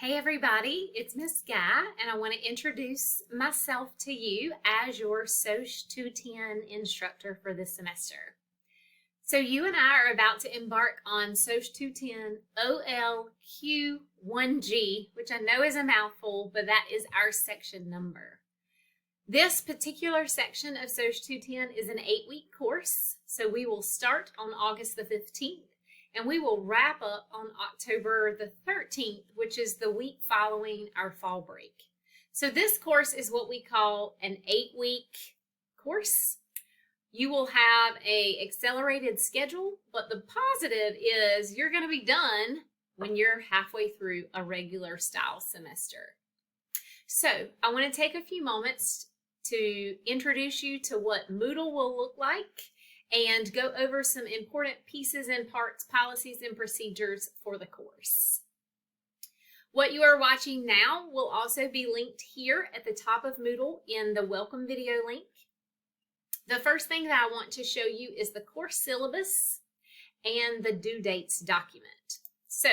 Hey everybody, it's Miss Guy, and I want to introduce myself to you as your SOC 210 instructor for this semester. So you and I are about to embark on SOC 210 OLQ1G, which I know is a mouthful, but that is our section number. This particular section of SOC 210 is an 8-week course, so we will start on August the 15th. And we will wrap up on October the 13th, which is the week following our fall break. So this course is what we call an 8-week course. You will have an accelerated schedule, but the positive is you're going to be done when you're halfway through a regular style semester. So I want to take a few moments to introduce you to what Moodle will look like and go over some important pieces and parts, policies, and procedures for the course. What you are watching now will also be linked here at the top of Moodle in the welcome video link. The first thing that I want to show you is the course syllabus and the due dates document. So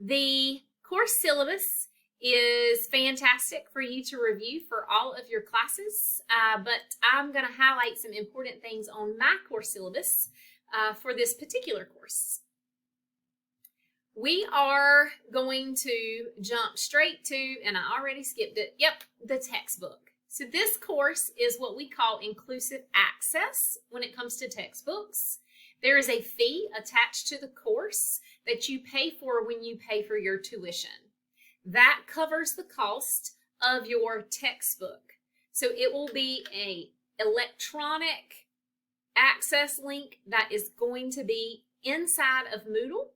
the course syllabus is fantastic for you to review for all of your classes, but I'm going to highlight some important things on my course syllabus for this particular course. We are going to jump straight to, and I already skipped it, the textbook. So this course is what we call inclusive access when it comes to textbooks. There is a fee attached to the course that you pay for when you pay for your tuition. That covers the cost of your textbook. So it will be an electronic access link that is going to be inside of Moodle,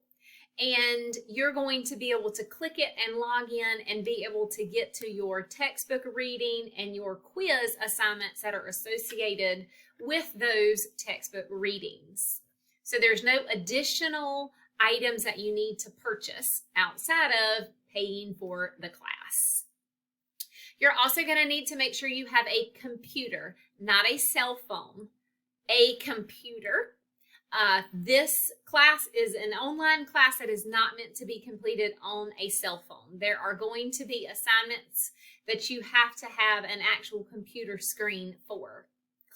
and you're going to be able to click it and log in and be able to get to your textbook reading and your quiz assignments that are associated with those textbook readings. So there's no additional items that you need to purchase outside of paying for the class. You're also going to need to make sure you have a computer, not a cell phone, a computer. This class is an online class that is not meant to be completed on a cell phone. There are going to be assignments that you have to have an actual computer screen for.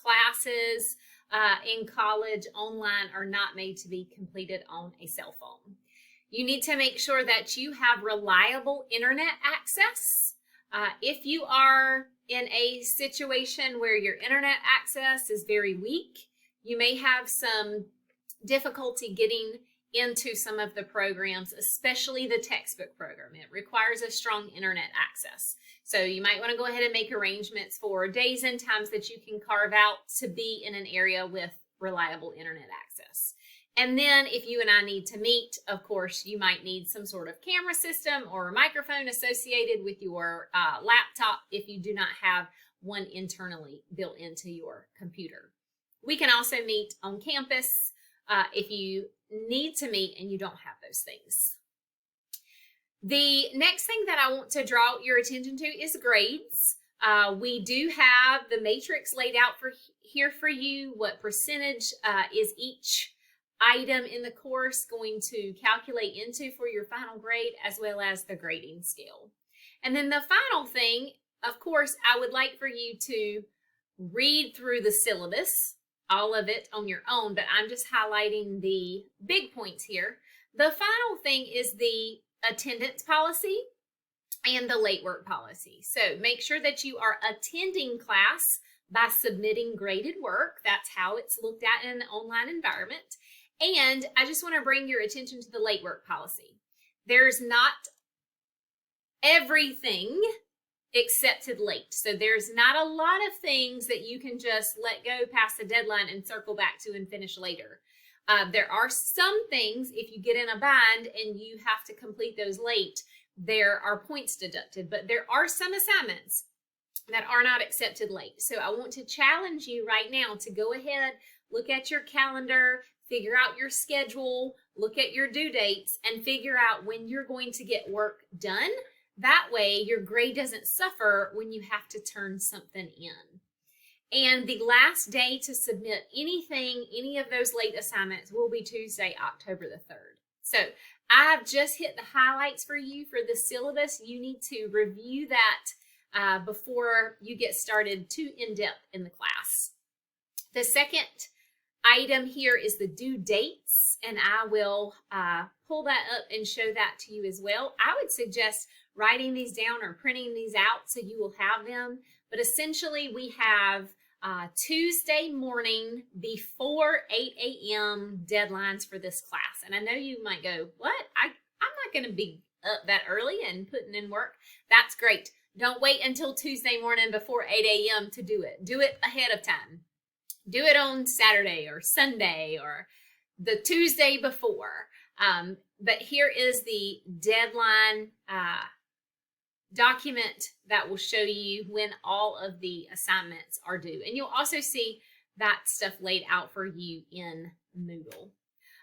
Classes in college online are not made to be completed on a cell phone. You need to make sure that you have reliable internet access. If you are in a situation where your internet access is very weak, you may have some difficulty getting into some of the programs, especially the textbook program. It requires a strong internet access. So you might want to go ahead and make arrangements for days and times that you can carve out to be in an area with reliable internet access. And then if you and I need to meet, of course, you might need some sort of camera system or a microphone associated with your laptop if you do not have one internally built into your computer. We can also meet on campus if you need to meet and you don't have those things. The next thing that I want to draw your attention to is grades. We do have the matrix laid out here for you, what percentage is each item in the course going to calculate into for your final grade, as well as the grading scale. And then the final thing, of course, I would like for you to read through the syllabus, all of it on your own, but I'm just highlighting the big points here. The final thing is the attendance policy and the late work policy. So make sure that you are attending class by submitting graded work. That's how it's looked at in an online environment. And I just want to bring your attention to the late work policy. There's not everything accepted late. So there's not a lot of things that you can just let go past the deadline and circle back to and finish later. There are some things, if you get in a bind and you have to complete those late, there are points deducted. But there are some assignments that are not accepted late. So I want to challenge you right now to go ahead, look at your calendar, figure out your schedule, look at your due dates, and figure out when you're going to get work done. That way, your grade doesn't suffer when you have to turn something in. And the last day to submit anything, any of those late assignments, will be Tuesday, October the 3rd. So I've just hit the highlights for you for the syllabus. You need to review that before you get started too in-depth in the class. The second item here is the due dates, and I will pull that up and show that to you as well. I would suggest writing these down or printing these out so you will have them. But essentially, we have Tuesday morning before 8 a.m. deadlines for this class. And I know you might go, what? I'm not going to be up that early and putting in work. That's great. Don't wait until Tuesday morning before 8 a.m. to do it. Do it ahead of time. Do it on Saturday or Sunday or the Tuesday before. But here is the deadline document that will show you when all of the assignments are due. And you'll also see that stuff laid out for you in Moodle.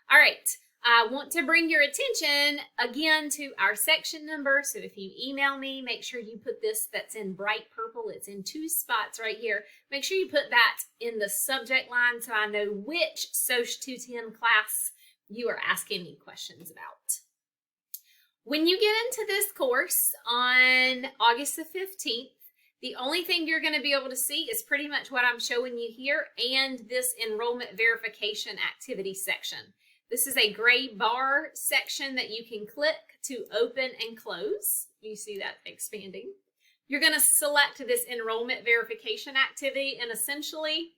All right, I want to bring your attention again to our section number. So if you email me, make sure you put this that's in bright purple. It's in 2 spots right here. Make sure you put that in the subject line so I know which SOCH 210 class you are asking me questions about. When you get into this course on August the 15th, the only thing you're going to be able to see is pretty much what I'm showing you here and this enrollment verification activity section. This is a gray bar section that you can click to open and close. You see that expanding. You're going to select this enrollment verification activity, and essentially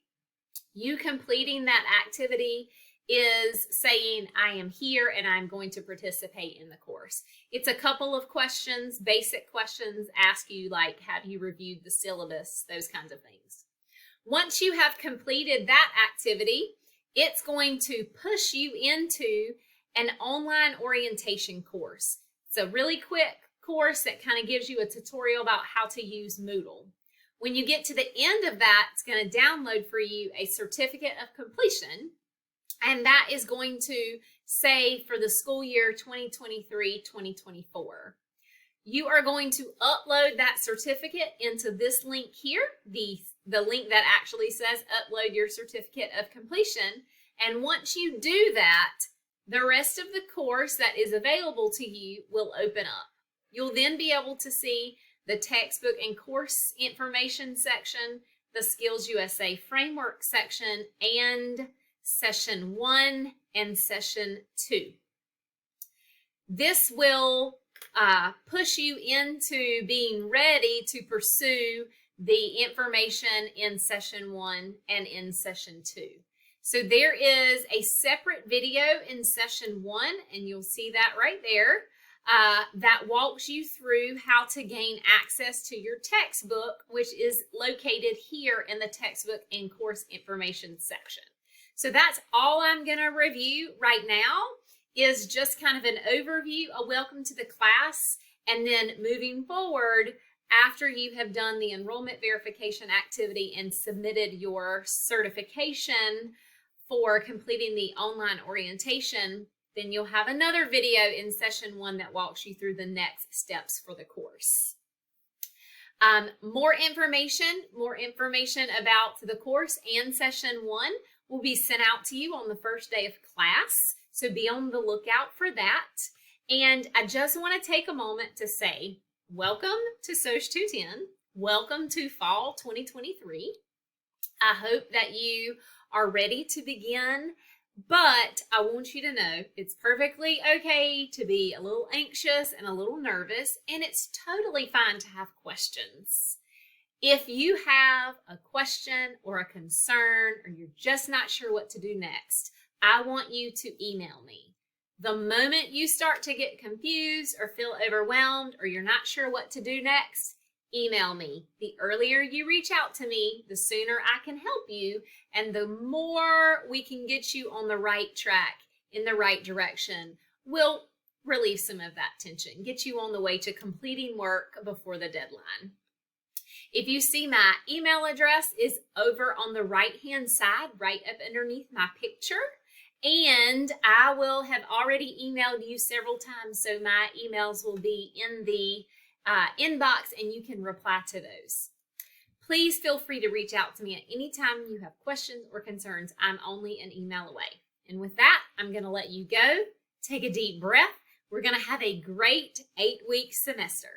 you completing that activity is saying, I am here and I'm going to participate in the course. It's a couple of questions, basic questions, ask you like, have you reviewed the syllabus, those kinds of things. Once you have completed that activity, it's going to push you into an online orientation course. It's a really quick course that kind of gives you a tutorial about how to use Moodle. When you get to the end of that, it's going to download for you a certificate of completion. And that is going to say for the school year 2023-2024. You are going to upload that certificate into this link here, the link that actually says upload your certificate of completion. And once you do that, the rest of the course that is available to you will open up. You'll then be able to see the textbook and course information section, the Skills USA framework section, and Session 1 and Session 2. This will push you into being ready to pursue the information in Session 1 and in Session 2. So there is a separate video in Session 1, and you'll see that right there, that walks you through how to gain access to your textbook, which is located here in the textbook and course information section. So that's all I'm going to review right now is just kind of an overview, a welcome to the class, and then moving forward after you have done the enrollment verification activity and submitted your certification for completing the online orientation, then you'll have another video in Session 1 that walks you through the next steps for the course. More information about the course and Session 1 will be sent out to you on the first day of class, so be on the lookout for that. And I just want to take a moment to say, welcome to SOCH 210. Welcome to Fall 2023. I hope that you are ready to begin, but I want you to know it's perfectly okay to be a little anxious and a little nervous, and it's totally fine to have questions. If you have a question or a concern, or you're just not sure what to do next, I want you to email me. The moment you start to get confused or feel overwhelmed or you're not sure what to do next, email me. The earlier you reach out to me, the sooner I can help you, and the more we can get you on the right track, in the right direction. We'll relieve some of that tension, get you on the way to completing work before the deadline. If you see, my email address is over on the right-hand side, right up underneath my picture. And I will have already emailed you several times, so my emails will be in the inbox and you can reply to those. Please feel free to reach out to me at any time you have questions or concerns. I'm only an email away. And with that, I'm going to let you go. Take a deep breath. We're going to have a great 8-week semester.